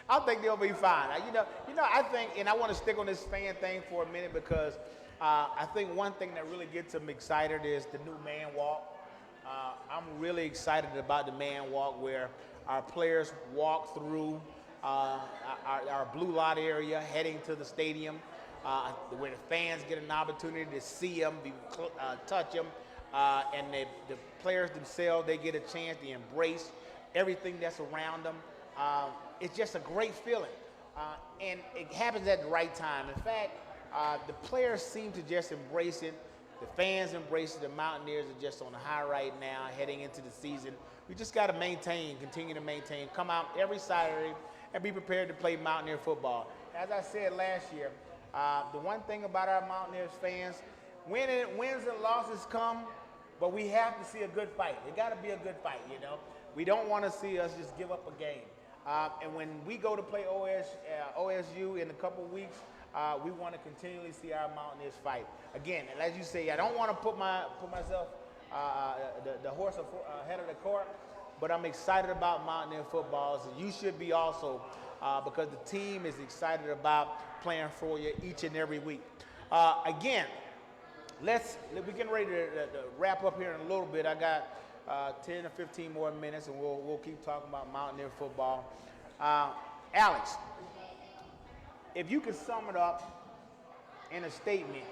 Speaker 1: I think they'll be fine. You know, I think, and I want to stick on this fan thing for a minute because I think one thing that really gets them excited is the new man walk. I'm really excited about the man walk where our players walk through our blue lot area heading to the stadium. Where the fans get an opportunity to see them, touch them, and the players themselves, they get a chance to embrace everything that's around them. It's just a great feeling, and it happens at the right time. In fact, the players seem to just embrace it. The fans embrace it. The Mountaineers are just on a high right now, heading into the season. We just got to continue to maintain, come out every Saturday, and be prepared to play Mountaineer football. As I said last year, the one thing about our Mountaineers fans, wins and losses come, but we have to see a good fight. It got to be a good fight, you know. We don't want to see us just give up a game. And when we go to play OSU in a couple weeks, we want to continually see our Mountaineers fight. Again, and as you say, I don't want to put myself the horse ahead of the cart, but I'm excited about Mountaineer football, so you should be also, because the team is excited about playing for you each and every week. Again, we're getting ready to wrap up here in a little bit. I got 10 or 15 more minutes, and we'll keep talking about Mountaineer football. Alex, if you could sum it up in a statement,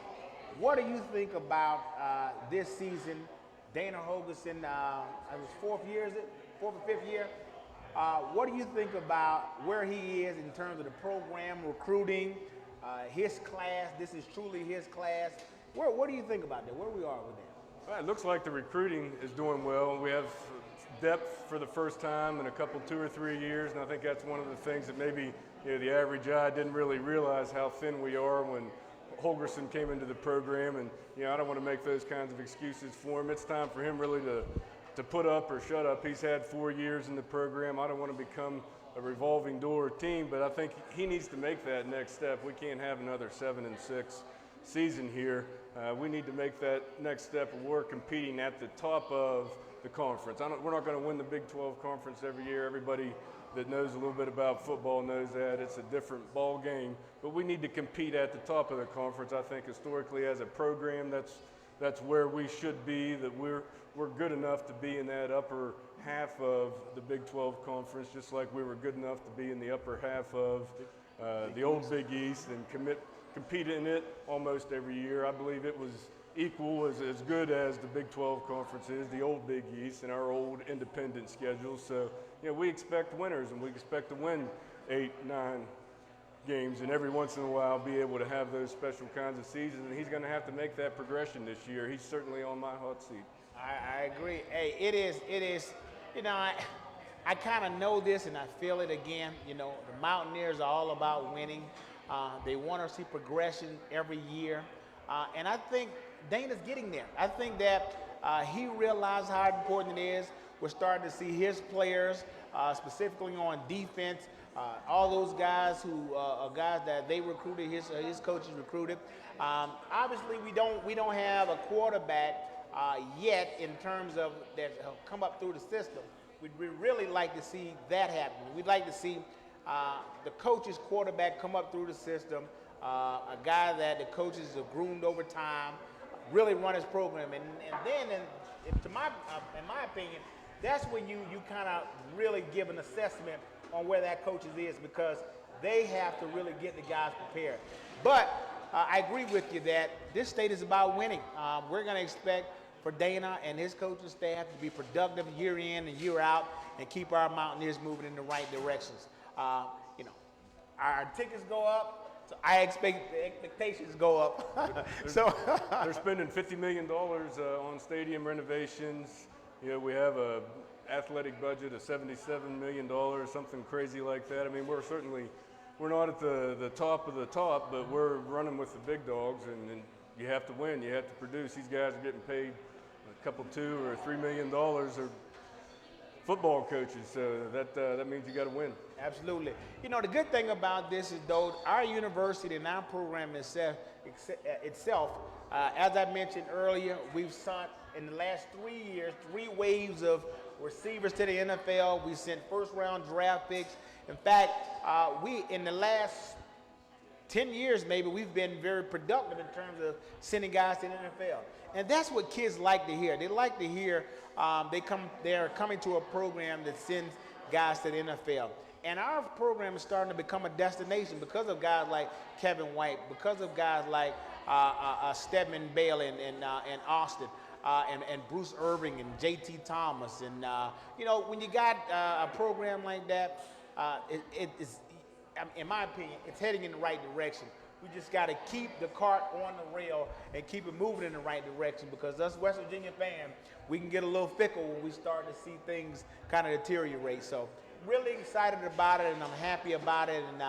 Speaker 1: what do you think about this season? Dana Holgerson, it was fourth or fifth year. What do you think about where he is in terms of the program, recruiting, his class? This is truly his class. What do you think about that? Where we are with that?
Speaker 2: Well, it looks like the recruiting is doing well. We have depth for the first time in a couple, 2 or 3 years, and I think that's one of the things that maybe, you know, the average eye didn't really realize how thin we are when Holgerson came into the program. And, you know, I don't want to make those kinds of excuses for him. It's time for him really to put up or shut up. He's had 4 years in the program. I don't want to become a revolving door team, but I think he needs to make that next step. We can't have another 7-6 season here. We need to make that next step, and we're competing at the top of the conference. We're not going to win the Big 12 conference every year. Everybody that knows a little bit about football knows that it's a different ball game, but we need to compete at the top of the conference. I think historically as a program, that's where we should be, that we're good enough to be in that upper half of the Big 12 conference, just like we were good enough to be in the upper half of the old Big East and compete in it almost every year. I believe it was equal, as good as the Big 12 conference is, the old Big East, and our old independent schedule. So, we expect winners, and we expect to win 8, 9 games, and every once in a while be able to have those special kinds of seasons, and he's going to have to make that progression this year. He's certainly on my hot seat.
Speaker 1: I agree. Hey, it is, I kind of know this and I feel it again. The Mountaineers are all about winning. They want to see progression every year. And I think Dana's getting there. I think that he realized how important it is. We're starting to see his players, specifically on defense, all those guys who are guys that they recruited, his coaches recruited. Obviously, we don't have a quarterback yet in terms of that come up through the system. We'd really like to see that happen. We'd like to see the coach's quarterback come up through the system, a guy that the coaches have groomed over time, really run his program. And then, in my opinion, that's when you kind of really give an assessment on where that coach is, because they have to really get the guys prepared. But I agree with you that this state is about winning. We're going to expect for Dana and his coaching staff to be productive year in and year out and keep our Mountaineers moving in the right directions. Our tickets go up, so I expect the expectations go up.
Speaker 2: They're spending $50 million on stadium renovations. We have a athletic budget of $77 million, something crazy like that. I mean, we're not at the top of the top, but we're running with the big dogs, and you have to win. You have to produce. These guys are getting paid a couple, $2 or $3 million. They're football coaches, so that means you got to win.
Speaker 1: Absolutely. The good thing about this is, though, our university and our program itself, as I mentioned earlier, we've sent in the last 3 years 3 waves of receivers to the NFL. We sent first-round draft picks. In fact, we in the last 10 years maybe, we've been very productive in terms of sending guys to the NFL. And that's what kids like to hear. They like to hear they're coming to a program that sends guys to the NFL. And our program is starting to become a destination because of guys like Kevin White, because of guys like Stedman Bale and Austin, and Bruce Irving and J.T. Thomas. And, when you got a program like that, it is, in my opinion, it's heading in the right direction. We just got to keep the cart on the rail and keep it moving in the right direction, because us West Virginia fans, we can get a little fickle when we start to see things kind of deteriorate. So really excited about it, and I'm happy about it, and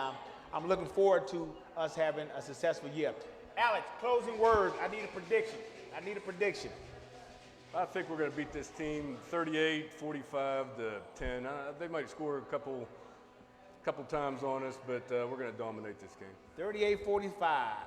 Speaker 1: I'm looking forward to us having a successful year. Alex, closing words. I need a prediction.
Speaker 2: I think we're going to beat this team 38-45 to 10. They might score a couple times on us, but we're going to dominate this game.
Speaker 1: 38-45.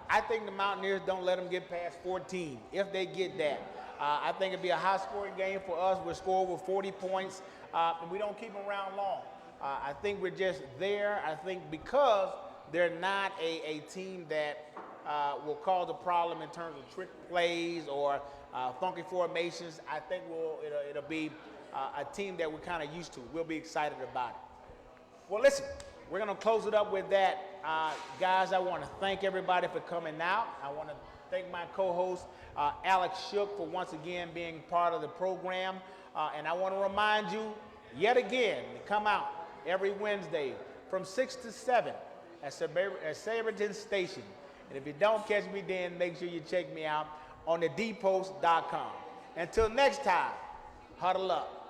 Speaker 1: I think the Mountaineers don't let them get past 14. If they get that, I think it'll be a high-scoring game for us. We'll score over 40 points, and we don't keep them around long. I think we're just there. I think because they're not a team that will cause a problem in terms of trick plays or funky formations. I think it'll be a team that we're kind of used to. We'll be excited about it. Well, listen, we're going to close it up with that. Guys, I want to thank everybody for coming out. I want to thank my co-host, Alex Shook, for once again being part of the program. And I want to remind you yet again to come out every Wednesday from 6 to 7 at Saberton Station. And if you don't catch me then, make sure you check me out on thedpost.com. Until next time, huddle up.